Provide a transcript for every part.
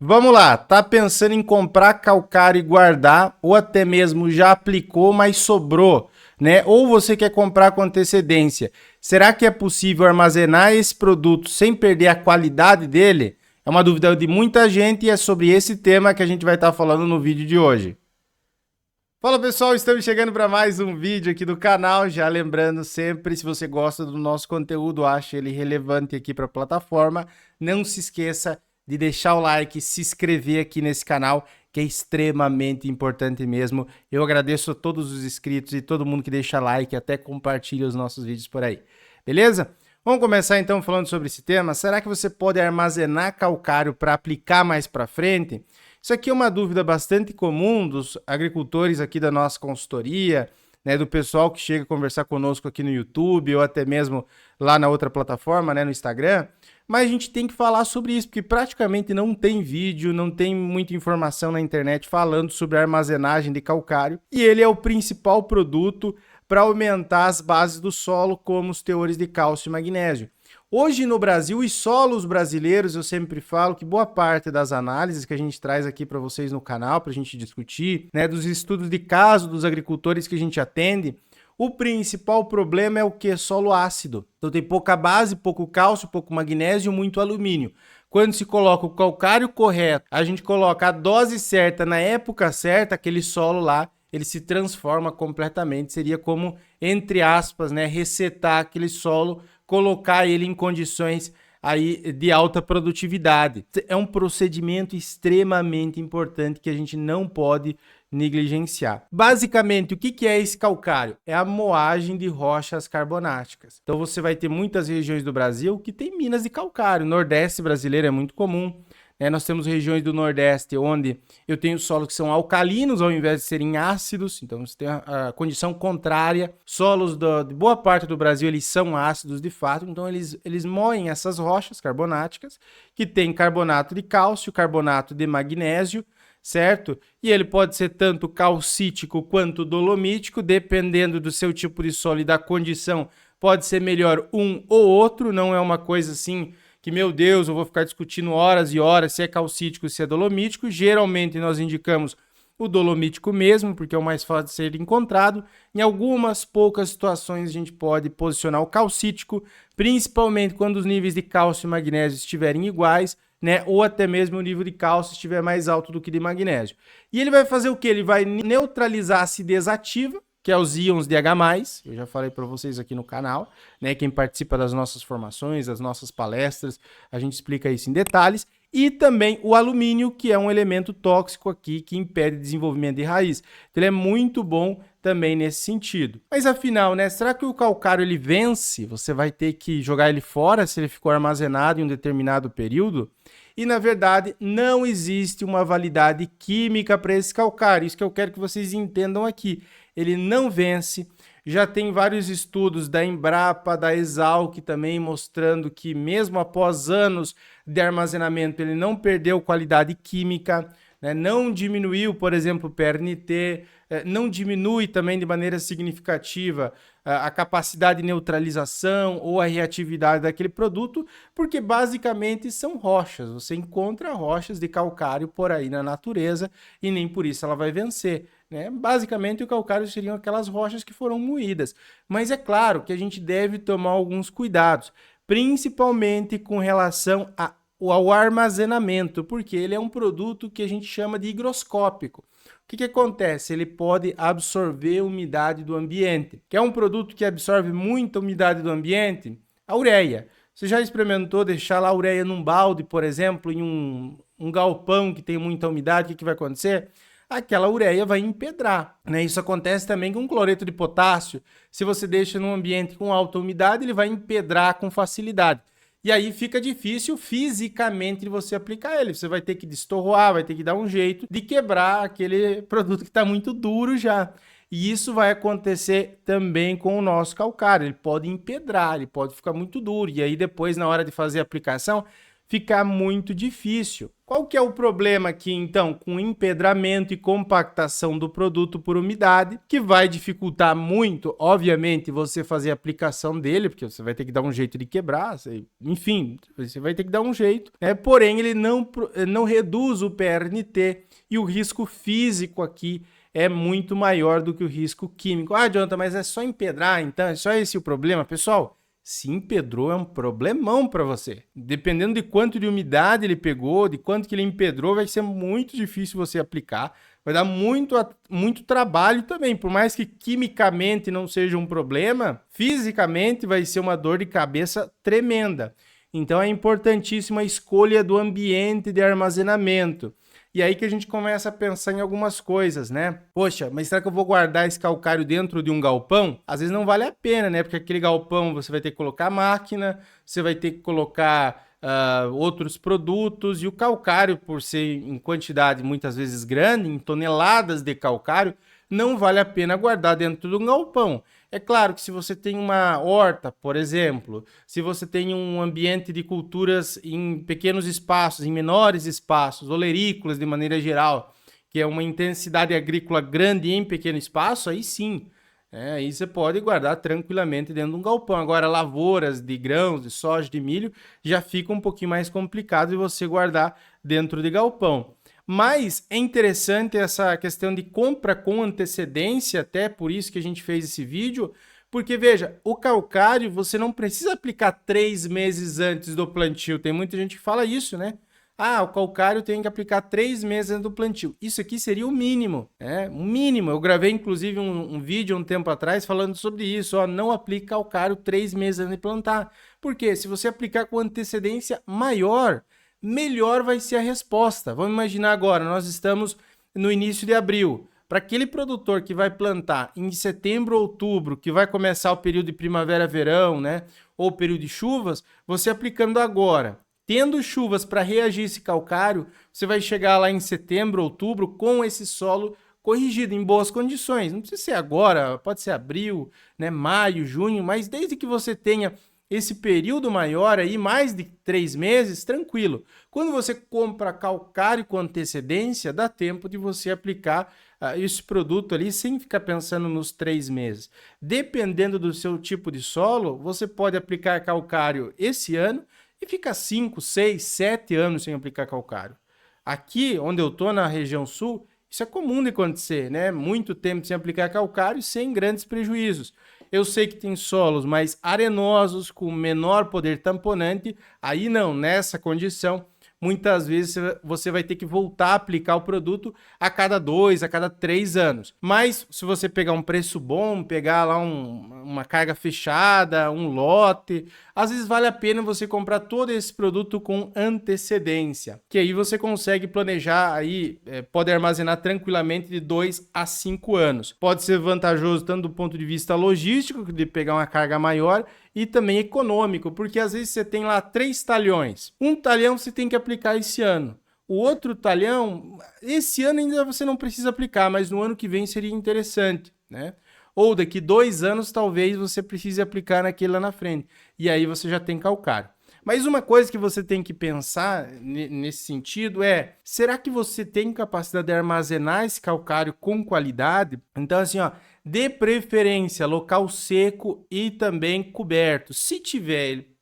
Vamos lá, tá pensando em comprar calcário e guardar, ou até mesmo já aplicou, mas sobrou, né? Ou você quer comprar com antecedência. Será que é possível armazenar esse produto sem perder a qualidade dele? É uma dúvida de muita gente e é sobre esse tema que a gente vai estar falando no vídeo de hoje. Fala pessoal, estamos chegando para mais um vídeo aqui do canal. Já lembrando sempre, se você gosta do nosso conteúdo, acha ele relevante aqui para a plataforma, não se esqueça de deixar o like, se inscrever aqui nesse canal, que é extremamente importante mesmo. Eu agradeço a todos os inscritos e todo mundo que deixa like, até compartilha os nossos vídeos por aí. Beleza? Vamos começar então falando sobre esse tema. Será que você pode armazenar calcário para aplicar mais para frente? Isso aqui é uma dúvida bastante comum dos agricultores aqui da nossa consultoria, né, do pessoal que chega a conversar conosco aqui no YouTube ou até mesmo lá na outra plataforma, né, no Instagram. Mas a gente tem que falar sobre isso, porque praticamente não tem vídeo, não tem muita informação na internet falando sobre a armazenagem de calcário. E ele é o principal produto para aumentar as bases do solo, como os teores de cálcio e magnésio. Hoje no Brasil, os solos brasileiros, eu sempre falo que boa parte das análises que a gente traz aqui para vocês no canal, para a gente discutir, né, dos estudos de caso dos agricultores que a gente atende, o principal problema é o que? Solo ácido. Então tem pouca base, pouco cálcio, pouco magnésio, muito alumínio. Quando se coloca o calcário correto, a gente coloca a dose certa na época certa, aquele solo lá, ele se transforma completamente. Seria como, entre aspas, né, resetar aquele solo, colocar ele em condições aí de alta produtividade. É um procedimento extremamente importante que a gente não pode negligenciar. Basicamente, o que é esse calcário? É a moagem de rochas carbonáticas. Então você vai ter muitas regiões do Brasil que tem minas de calcário. O Nordeste brasileiro é muito comum. Nós temos regiões do Nordeste onde eu tenho solos que são alcalinos ao invés de serem ácidos, então você tem a condição contrária. Solos de boa parte do Brasil eles são ácidos de fato, então eles moem essas rochas carbonáticas que tem carbonato de cálcio, carbonato de magnésio, certo? E ele pode ser tanto calcítico quanto dolomítico, dependendo do seu tipo de solo e da condição, pode ser melhor um ou outro, não é uma coisa assim que, meu Deus, eu vou ficar discutindo horas e horas se é calcítico, se é dolomítico. Geralmente nós indicamos o dolomítico mesmo, porque é o mais fácil de ser encontrado. Em algumas poucas situações a gente pode posicionar o calcítico, principalmente quando os níveis de cálcio e magnésio estiverem iguais, né? Ou até mesmo o nível de cálcio estiver mais alto do que de magnésio. E ele vai fazer o que? Ele vai neutralizar a acidez ativa, que é os íons de H+, eu já falei para vocês aqui no canal, né? Quem participa das nossas formações, das nossas palestras, a gente explica isso em detalhes. E também o alumínio, que é um elemento tóxico aqui que impede o desenvolvimento de raiz. Então ele é muito bom também nesse sentido. Mas afinal, né, será que o calcário ele vence? Você vai ter que jogar ele fora se ele ficou armazenado em um determinado período? E na verdade não existe uma validade química para esse calcário. Isso que eu quero que vocês entendam aqui. Ele não vence. Já tem vários estudos da Embrapa, da Exalc também mostrando que mesmo após anos de armazenamento ele não perdeu qualidade química, né? Não diminuiu, por exemplo, o PRNT, não diminui também de maneira significativa a capacidade de neutralização ou a reatividade daquele produto, porque basicamente são rochas. Você encontra rochas de calcário por aí na natureza e nem por isso ela vai vencer. Né? Basicamente, o calcário seriam aquelas rochas que foram moídas. Mas é claro que a gente deve tomar alguns cuidados, principalmente com relação ao armazenamento, porque ele é um produto que a gente chama de higroscópico. O que acontece? Ele pode absorver umidade do ambiente. Que é um produto que absorve muita umidade do ambiente? A ureia. Você já experimentou deixar lá a ureia num balde, por exemplo, em um galpão que tem muita umidade? O que vai acontecer? Aquela ureia vai empedrar, né? Isso acontece também com cloreto de potássio. Se você deixa num ambiente com alta umidade, ele vai empedrar com facilidade. E aí fica difícil fisicamente de você aplicar ele. Você vai ter que destorroar, vai ter que dar um jeito de quebrar aquele produto que está muito duro já. E isso vai acontecer também com o nosso calcário. Ele pode empedrar, ele pode ficar muito duro. E aí depois, na hora de fazer a aplicação, ficar muito difícil. Qual que é o problema aqui, então, com empedramento e compactação do produto por umidade, que vai dificultar muito, obviamente, você fazer a aplicação dele, porque você vai ter que dar um jeito de quebrar, enfim, você vai ter que dar um jeito, né? Porém, ele não reduz o PRNT e o risco físico aqui é muito maior do que o risco químico. Ah, Jonathan, mas é só empedrar, então, é só esse o problema? Pessoal, se empedrou é um problemão para você. Dependendo de quanto de umidade ele pegou, de quanto que ele empedrou, vai ser muito difícil você aplicar. Vai dar muito trabalho também. Por mais que quimicamente não seja um problema, fisicamente vai ser uma dor de cabeça tremenda. Então é importantíssima a escolha do ambiente de armazenamento. E aí que a gente começa a pensar em algumas coisas, né? Poxa, mas será que eu vou guardar esse calcário dentro de um galpão? Às vezes não vale a pena, né? Porque aquele galpão você vai ter que colocar máquina, você vai ter que colocar outros produtos, e o calcário, por ser em quantidade muitas vezes grande, em toneladas de calcário, não vale a pena guardar dentro de um galpão. É claro que se você tem uma horta, por exemplo, se você tem um ambiente de culturas em pequenos espaços, em menores espaços, olerícolas de maneira geral, que é uma intensidade agrícola grande em pequeno espaço, aí sim, aí você pode guardar tranquilamente dentro de um galpão. Agora, lavouras de grãos, de soja, de milho, já fica um pouquinho mais complicado de você guardar dentro de galpão. Mas é interessante essa questão de compra com antecedência, até por isso que a gente fez esse vídeo, porque veja, o calcário você não precisa aplicar 3 meses antes do plantio. Tem muita gente que fala isso, né? Ah, o calcário tem que aplicar 3 meses antes do plantio. Isso aqui seria o mínimo, o mínimo. Eu gravei inclusive um vídeo um tempo atrás falando sobre isso, ó, não aplique calcário 3 meses antes de plantar. Porque se você aplicar com antecedência maior, melhor vai ser a resposta. Vamos imaginar agora, nós estamos no início de abril. Para aquele produtor que vai plantar em setembro ou outubro, que vai começar o período de primavera-verão, né, ou período de chuvas, você aplicando agora, tendo chuvas para reagir esse calcário, você vai chegar lá em setembro, outubro, com esse solo corrigido, em boas condições. Não precisa ser agora, pode ser abril, né, maio, junho, mas desde que você tenha esse período maior aí, mais de 3 meses, tranquilo. Quando você compra calcário com antecedência, dá tempo de você aplicar esse produto ali sem ficar pensando nos 3 meses. Dependendo do seu tipo de solo, você pode aplicar calcário esse ano e ficar 5, 6, 7 anos sem aplicar calcário. Aqui, onde eu estou, na região sul, isso é comum de acontecer, né? Muito tempo sem aplicar calcário sem grandes prejuízos. Eu sei que tem solos mais arenosos, com menor poder tamponante, aí não, nessa condição, muitas vezes você vai ter que voltar a aplicar o produto a cada 2, a cada 3 anos. Mas se você pegar um preço bom, pegar lá uma carga fechada, um lote, às vezes vale a pena você comprar todo esse produto com antecedência, que aí você consegue planejar aí, pode armazenar tranquilamente de 2 a 5 anos. Pode ser vantajoso tanto do ponto de vista logístico, de pegar uma carga maior, e também econômico, porque às vezes você tem lá 3 talhões. Um talhão você tem que aplicar esse ano. O outro talhão, esse ano ainda você não precisa aplicar, mas no ano que vem seria interessante, né? Ou daqui 2 anos talvez você precise aplicar naquele lá na frente. E aí você já tem calcário. Mas uma coisa que você tem que pensar nesse sentido é, será que você tem capacidade de armazenar esse calcário com qualidade? Então assim, ó, de preferência local seco e também coberto. Se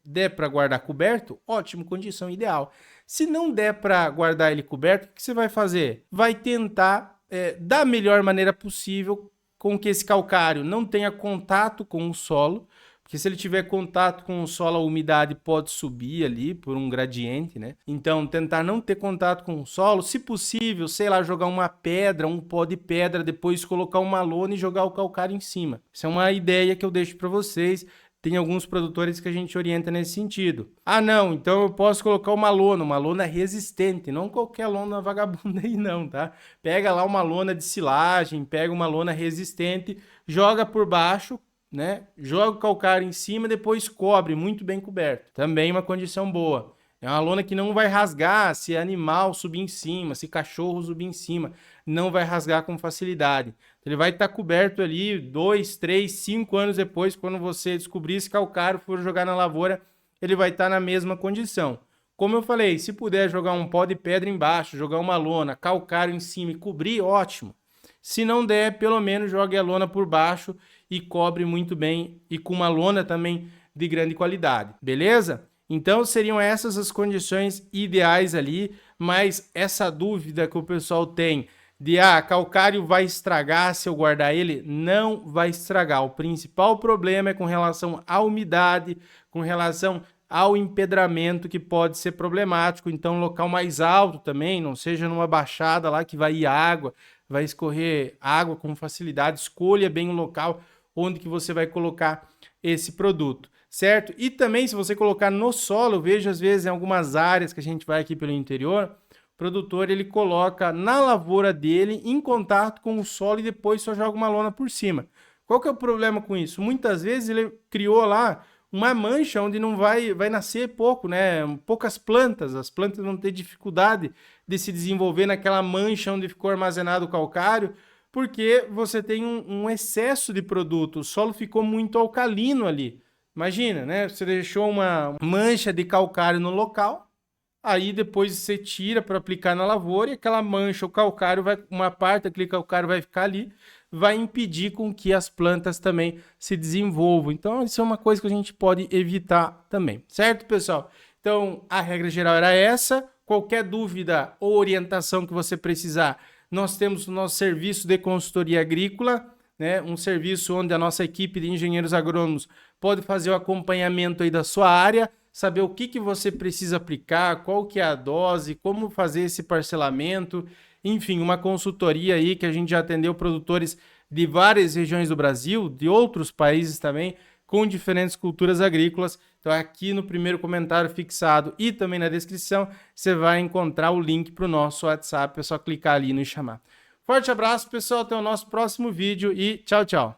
der para guardar coberto, ótimo, condição ideal. Se não der para guardar ele coberto, o que você vai fazer? Vai tentar da melhor maneira possível com que esse calcário não tenha contato com o solo, porque se ele tiver contato com o solo, a umidade pode subir ali por um gradiente, né? Então, tentar não ter contato com o solo, se possível, sei lá, jogar uma pedra, um pó de pedra, depois colocar uma lona e jogar o calcário em cima. Isso é uma ideia que eu deixo para vocês. Tem alguns produtores que a gente orienta nesse sentido. Ah, não, então eu posso colocar uma lona resistente, não qualquer lona vagabunda aí não, tá? Pega lá uma lona de silagem, pega uma lona resistente, joga por baixo, né? Joga o calcário em cima, depois cobre, muito bem coberto. Também uma condição boa. É uma lona que não vai rasgar se animal subir em cima, se cachorro subir em cima, não vai rasgar com facilidade. Ele vai estar coberto ali 2, 3, 5 anos depois, quando você descobrir esse calcário, for jogar na lavoura, ele vai estar na mesma condição. Como eu falei, se puder jogar um pó de pedra embaixo, jogar uma lona, calcário em cima e cobrir, ótimo. Se não der, pelo menos jogue a lona por baixo e cobre muito bem e com uma lona também de grande qualidade, beleza? Então seriam essas as condições ideais ali, mas essa dúvida que o pessoal tem de calcário vai estragar se eu guardar ele, não vai estragar. O principal problema é com relação à umidade, com relação ao empedramento, que pode ser problemático. Então local mais alto também, não seja numa baixada lá que vai ir água, vai escorrer água com facilidade. Escolha bem o local onde que você vai colocar esse produto, certo? E também se você colocar no solo, eu vejo às vezes em algumas áreas que a gente vai aqui pelo interior, o produtor ele coloca na lavoura dele em contato com o solo e depois só joga uma lona por cima. Qual que é o problema com isso? Muitas vezes ele criou lá uma mancha onde não vai nascer pouco, né? Poucas plantas, as plantas vão ter dificuldade de se desenvolver naquela mancha onde ficou armazenado o calcário, porque você tem um excesso de produto, o solo ficou muito alcalino ali. Imagina, né? Você deixou uma mancha de calcário no local, aí depois você tira para aplicar na lavoura e aquela mancha, o calcário vai, uma parte daquele calcário vai ficar ali, vai impedir com que as plantas também se desenvolvam. Então, isso é uma coisa que a gente pode evitar também, certo, pessoal? Então, a regra geral era essa. Qualquer dúvida ou orientação que você precisar, nós temos o nosso serviço de consultoria agrícola, né? Um serviço onde a nossa equipe de engenheiros agrônomos pode fazer o acompanhamento aí da sua área, saber o que você precisa aplicar, qual que é a dose, como fazer esse parcelamento, enfim, uma consultoria aí que a gente já atendeu produtores de várias regiões do Brasil, de outros países também, com diferentes culturas agrícolas. Então aqui no primeiro comentário fixado e também na descrição, você vai encontrar o link para o nosso WhatsApp, é só clicar ali e nos chamar. Forte abraço, pessoal, até o nosso próximo vídeo e tchau, tchau.